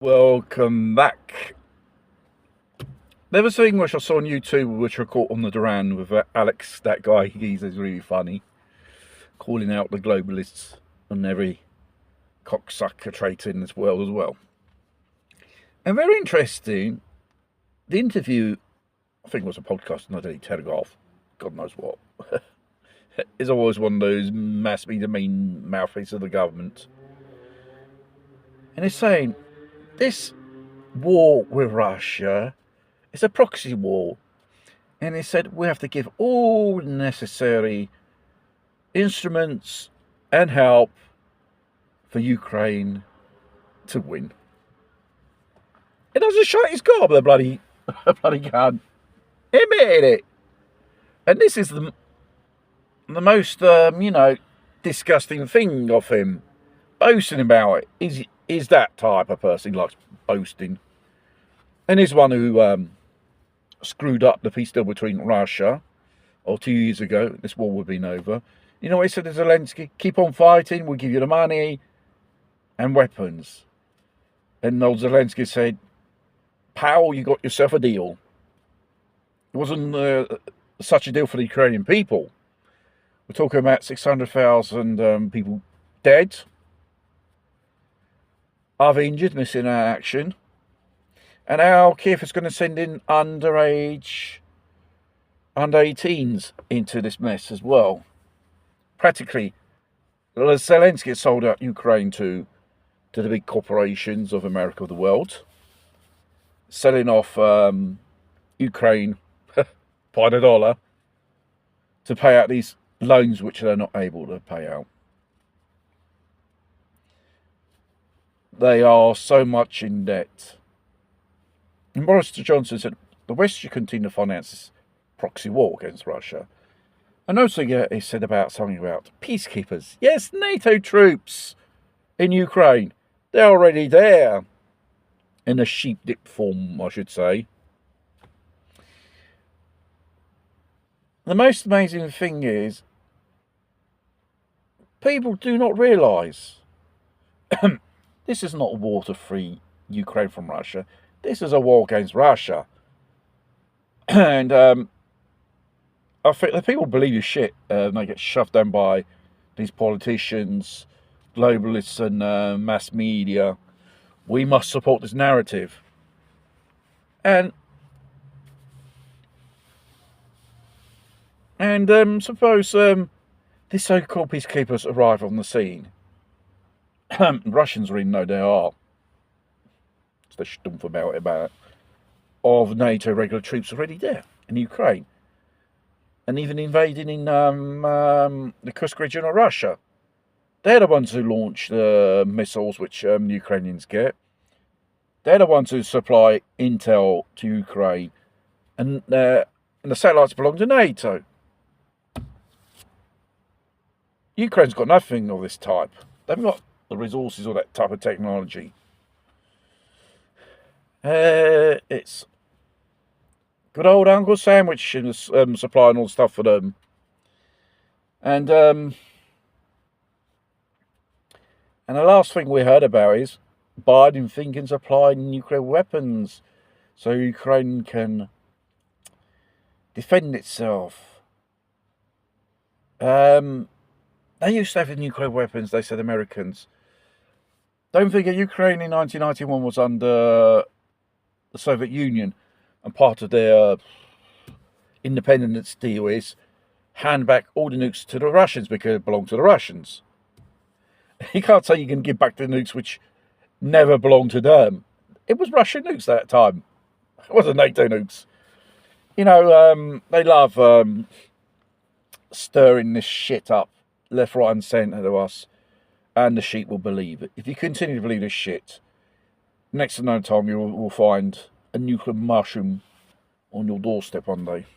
Welcome back. There was a thing which I saw on YouTube which I caught on the Duran with Alex, that guy. He's really funny, calling out the globalists and every cocksucker traitor in this world as well. And very interesting, the interview, I think it was a podcast on the Daily Telegraph, God knows what, is always one of those mass media main mouthpieces of the government. And it's saying, this war with Russia, it's a proxy war, and he said we have to give all necessary instruments and help for Ukraine to win. It doesn't shut his gob, the bloody gun. He admitted it, and this is the most disgusting thing of him, boasting about it. Is that type of person who likes boasting, and he's one who screwed up the peace deal between Russia, 2 years ago. This war would have been over. You know what he said to Zelensky? Keep on fighting, we'll give you the money and weapons. And old Zelensky said, pal, you got yourself a deal. It wasn't such a deal for the Ukrainian people. We're talking about 600,000 people dead, other injured, missing action. And now Kiev is going to send in under 18s into this mess as well. Practically, Zelensky sold out Ukraine to the big corporations of America, of the world, selling off Ukraine by the dollar to pay out these loans which they're not able to pay out. They are so much in debt. And Boris Johnson said the West should continue to finance this proxy war against Russia. And also, he said something about peacekeepers. Yes, NATO troops in Ukraine. They're already there. In a sheep dip form, I should say. The most amazing thing is, people do not realise this is not a war to free Ukraine from Russia. This is a war against Russia. And I think the people believe this shit. They get shoved down by these politicians, globalists and mass media. We must support this narrative. And suppose these so-called peacekeepers arrive on the scene. Russians already know they are. They're stumped about it. Of NATO regular troops already there in Ukraine, and even invading in the Kursk region of Russia. They're the ones who launch the missiles which the Ukrainians get. They're the ones who supply intel to Ukraine, and the satellites belong to NATO. Ukraine's got nothing of this type. They've got the resources or that type of technology. It's good old Uncle Sandwich supplying all the stuff for them. And the last thing we heard about is Biden thinking supplying nuclear weapons so Ukraine can defend itself. They used to have nuclear weapons, they said, Americans. Don't forget, Ukraine in 1991 was under the Soviet Union, and part of their independence deal is hand back all the nukes to the Russians because it belonged to the Russians. You can't say you can give back the nukes which never belonged to them. It was Russian nukes at that time. It wasn't NATO nukes. You know, they love stirring this shit up left, right and centre to us, and the sheep will believe it. If you continue to believe this shit, next to no time you will find a nuclear mushroom on your doorstep one day.